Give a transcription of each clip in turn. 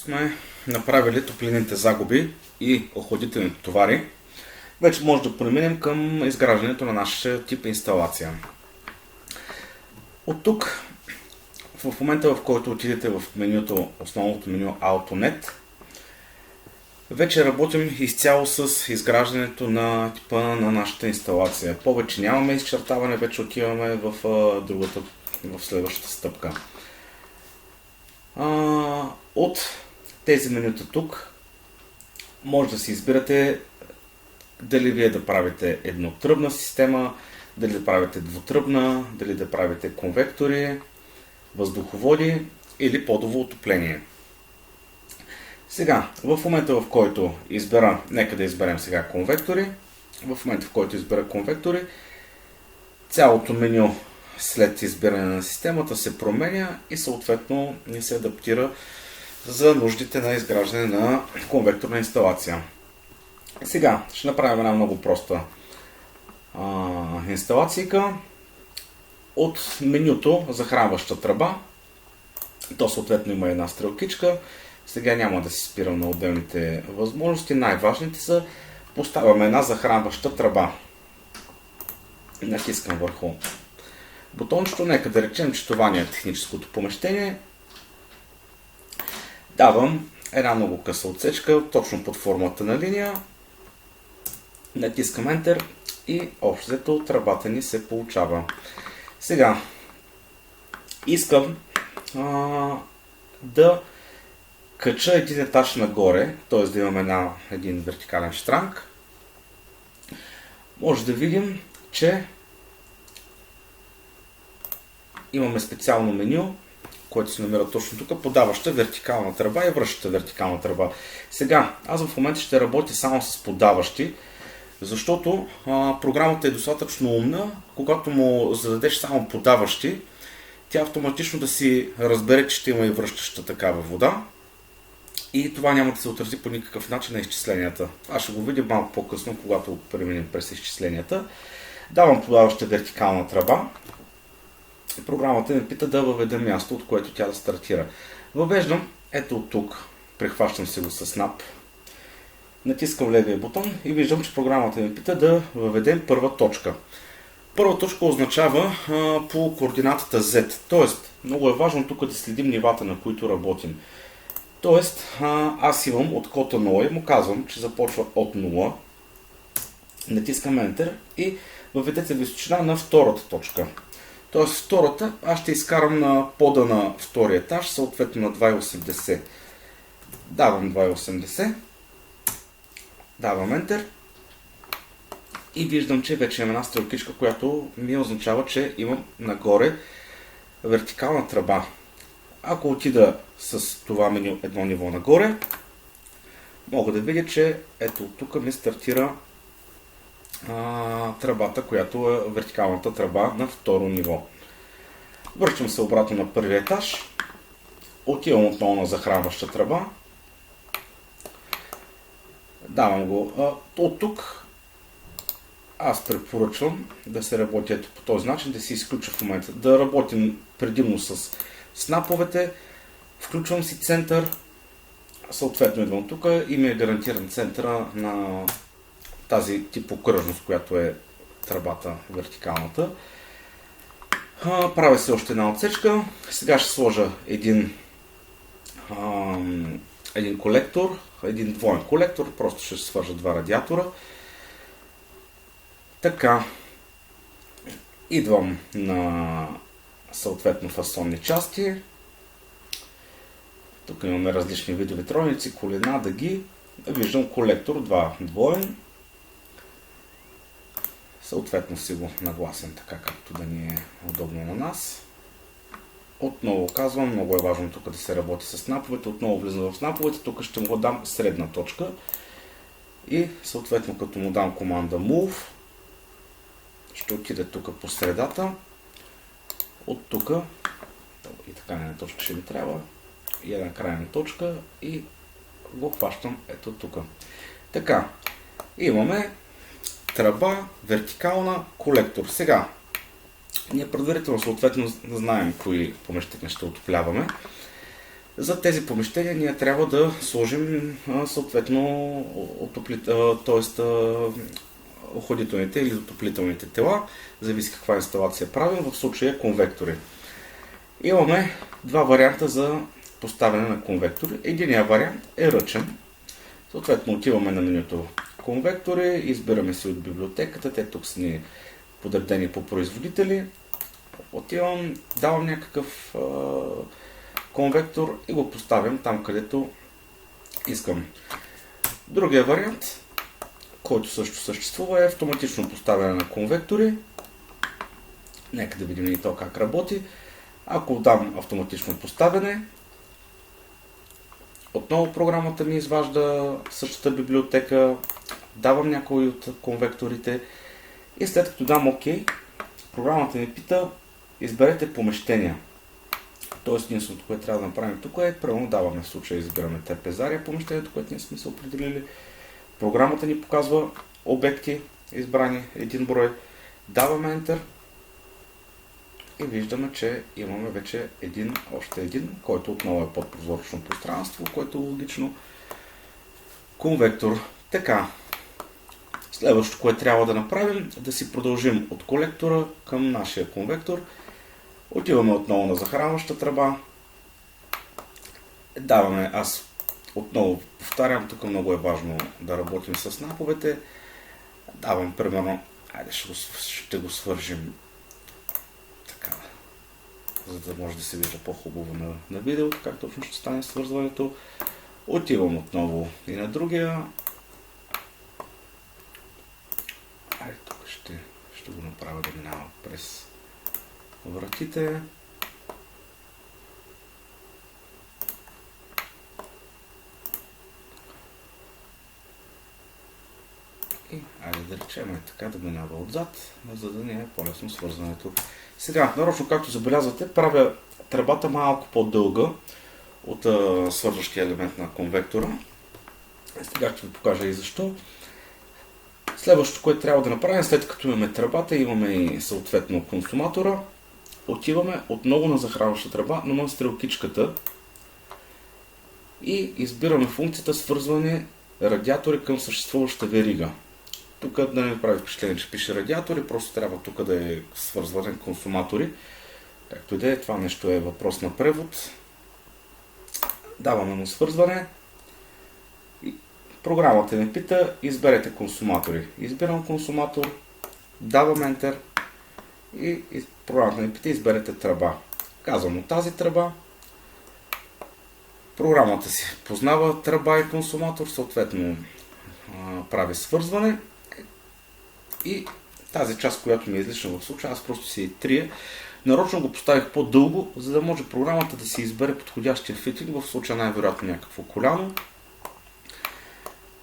Сме направили топлинните загуби и охладителните товари, вече може да преминем към изграждането на нашия тип инсталация. От тук, в момента в който отидете в менюто, основното меню AutoNet, вече работим изцяло с изграждането на типа на нашата инсталация. Повече нямаме изчертаване, вече отиваме в следващата стъпка. От тези менюта тук може да си избирате дали вие да правите еднотръбна система, дали да правите двутръбна, дали да правите конвектори, въздуховоди или подово отопление. Сега, в момента в който нека да изберем сега конвектори, в момента в който избера конвектори, цялото меню след избиране на системата се променя и съответно не се адаптира за нуждите на изграждане на конвекторна инсталация. Сега ще направим една много проста инсталацийка. От менюто захранваща тръба, то съответно има една стрелкичка. Сега няма да се спирам на отделните възможности. Най-важните са: поставяме една захранваща тръба. Натискам върху бутончето. Нека да речем, че това ни е техническото помещение. Давам една много къса отсечка, точно под формата на линия. Натискам Enter и общо взето тръбата ни се получава. Сега искам да кача един етаж нагоре, т.е. да имаме един вертикален щранг. Може да видим, че имаме специално меню, което се намира точно тук, подаваща вертикална тръба и връщаща вертикална тръба. Сега, аз в момента ще работя само с подаващи, защото програмата е достатъчно умна. Когато му зададеш само подаващи, тя автоматично да си разбере, че ще има и връщаща такава вода. И това няма да се отрази по никакъв начин на изчисленията. Аз ще го видя малко по-късно, когато преминем през изчисленията. Давам подаваща вертикална тръба. Програмата ме пита да въведа място, от което тя да стартира. Въвеждам, ето от тук, прехващам се го с Snap. Натискам левия бутон и виждам, че програмата ме пита да въведем първа точка. Първа точка означава по координатата Z. Тоест, много е важно тук да следим нивата, на които работим. Тоест, аз имам от кота 0 и му казвам, че започва от 0. Натискам Enter и въведете височина на втората точка. Тоест, втората аз ще изкарам на пода на втория етаж, съответно на 2,80. Давам 2,80. Давам Enter. И виждам, че вече имам една стрелкичка, която ми означава, че имам нагоре вертикална тръба. Ако отида с това меню едно ниво нагоре, мога да видя, че ето тук ми стартира тръбата, която е вертикалната тръба на второ ниво. Връщам се обратно на първия етаж, отивам отново на захранваща тръба, давам го от тук. Аз препоръчвам да се работи по този начин, да се изключа в момента. Да работим предимно с снаповете. Включвам си център. Съответно идвам тук и ми е гарантиран центъра на тази тип окръжност, която е тръбата вертикалната. Правя се още една отсечка. Сега ще сложа един колектор, един двоен колектор. Просто ще свържа два радиатора. Така, идвам на съответно фасонни части. Тук имаме различни видове тройници, колена, дъги. Виждам колектор 2 двоен. Съответно си го нагласям така, както да ни е удобно на нас. Отново казвам, много е важно тук да се работи с снаповете. Отново влизам в снаповете. Тук ще му дам средна точка. И съответно като му дам команда Move, ще отиде тук по средата. От тук и така една точка ще ми трябва. И една крайна точка и го хващам ето тук. Така, имаме тръба, вертикална, колектор. Сега, ние предварително съответно знаем кои помещения ще отопляваме. За тези помещения ние трябва да сложим съответно охладителните или отоплителните тела, зависи каква инсталация правим, в случая конвектори. Имаме два варианта за поставяне на конвектори. Единият вариант е ръчен. Съответно отиваме на менюто конвектори, избираме си от библиотеката, те тук са ни подредени по производители. Отивам, давам някакъв конвектор и го поставям там, където искам. Другия вариант, който също съществува, е автоматично поставяне на конвектори. Нека да видим и то как работи. Ако дам автоматично поставяне, отново програмата ми изважда същата библиотека, давам някои от конвекторите и след като дам OK, програмата ми пита: изберете помещения. Тоест, единственото, което трябва да направим тук е, правилно даваме, в случая избираме трапезария, помещението, което ние сме се определили. Програмата ни показва обекти, избрани един брой. Даваме Enter и виждаме, че имаме вече още един, който отново е под прозрачно пространство, което е логично. Конвектор. Така. Следващото, което трябва да направим, да си продължим от колектора към нашия конвектор. Отиваме отново на захранваща тръба. Даваме, аз отново повтарям, тук много е важно да работим с наповете. Давам примерно, ще го свържим така, за да може да се вижда по-хубаво на видеото, как точно ще стане свързването. Отивам отново и на другия. Тук ще го направя да минава през вратите. И айде да речем така да минава отзад, за да не е по-лесно свързването. Сега, нарочно както забелязвате, правя тръбата малко по-дълга от свързващия елемент на конвектора. Сега ще ви покажа и защо. Следващото, което трябва да направим, след като имаме тръбата, имаме и съответно консуматора, отиваме отново на захранваща тръба, но на стрелкичката и избираме функцията свързване радиатори към съществуваща верига. Тук да не прави впечатление, че пише радиатори, просто трябва тук да е свързване консуматори. Както и да е, това нещо е въпрос на превод. Даваме му свързване. И програмата ми пита: изберете консуматори. Избирам консуматор, давам Enter и програмата ми пита: изберете тръба. Казвам му тази тръба. Програмата си познава тръба и консуматор, съответно прави свързване. И тази част, която ми е излишна в случая, аз просто си трия. Нарочно го поставих по-дълго, за да може програмата да си избере подходящия фитинг, в случая най-вероятно някакво коляно.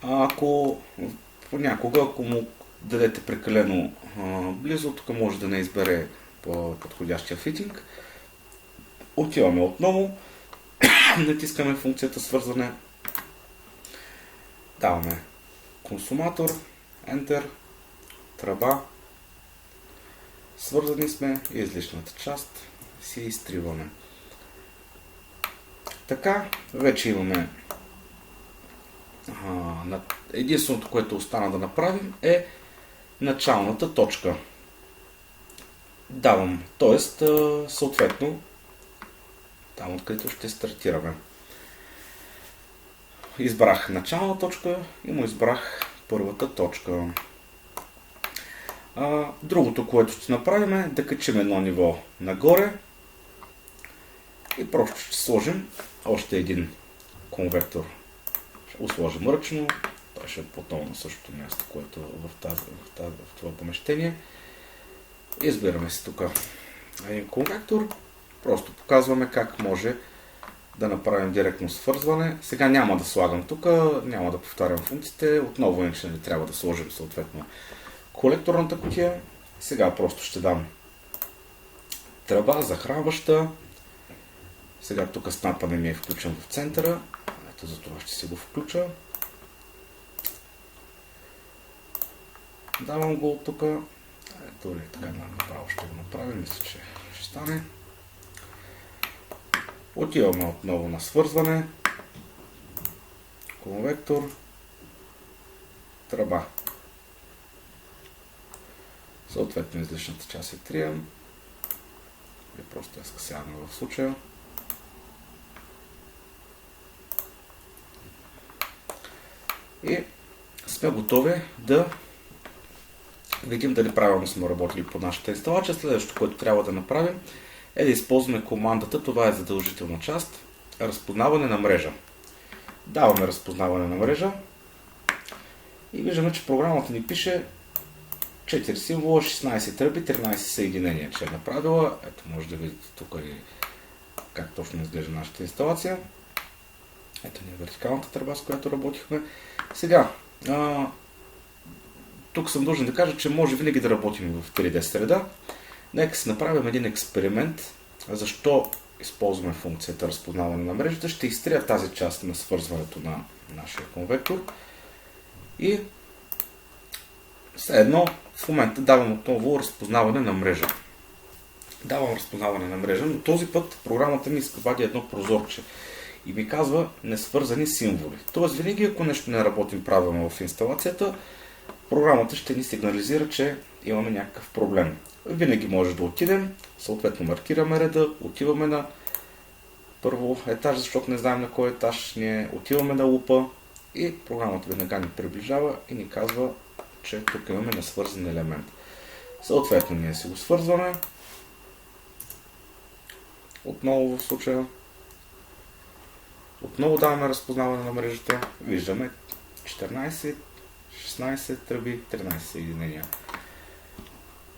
Ако понякога, ако му дадете прекалено близо, тук може да не избере подходящия фитинг. Отиваме отново, натискаме функцията свързване, даваме консуматор, Enter, тръба, свързани сме и излишната част си изтриваме. Така, вече имаме единственото, което остана да направим, е началната точка. Давам, т.е. съответно там, откъдето ще стартираме. Избрах начална точка и му избрах първата точка. Другото, което ще направим, е да качим едно ниво нагоре и просто ще сложим още един конвектор. Ще го сложим ръчно, той ще е потом на същото място, което в това помещение. Избираме си тук един конвектор, просто показваме как може да направим директно свързване. Сега няма да слагам тук, няма да повтарям функциите, отново иначе не трябва да сложим съответно колекторната кутия. Сега просто ще дам тръба, захранваща. Сега тук снапа не ми е включен в центъра. Ето за това ще си го включа. Давам го от тук. Ето ли така направо ще го направим. Мисля, че ще стане. Отиваме отново на свързване, конвектор, тръба. Съответно излишната част я трием. Или просто я скъсяваме в случая. И сме готови да видим дали правилно сме работили по нашата инсталация. Следващото, което трябва да направим, е да използваме командата, това е задължителна част, разпознаване на мрежа. Даваме разпознаване на мрежа и виждаме, че програмата ни пише 4 символа, 16 тръби, 13 съединения, че е направила. Ето, може да видите тук как точно изглежда нашата инсталация. Ето ни е вертикалната тръба, с която работихме. Сега, тук съм должен да кажа, че може винаги да работим в 3D среда. Нека си направим един експеримент. Защо използваме функцията разпознаване на мрежата. Ще изтрия тази част на свързването на нашия конвектор. И все едно в момента давам отново разпознаване на мрежа. Давам разпознаване на мрежа, но този път програмата ми изквади едно прозорче и ми казва несвързани символи. Тоест винаги ако нещо не работим правилно в инсталацията, програмата ще ни сигнализира, че имаме някакъв проблем. Винаги може да отидем, съответно маркираме реда, отиваме на първо етаж, защото не знаем на кой етаж ние отиваме на лупа и програмата веднага ни приближава и ни казва, че тук имаме несвързан елемент. Съответно ние си го свързваме. Отново в случая. Отново даваме разпознаване на мрежата. Виждаме 14, 16 тръби, 13 съединения.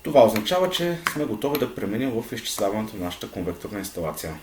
Това означава, че сме готови да преминем в изчисляването на нашата конвекторна инсталация.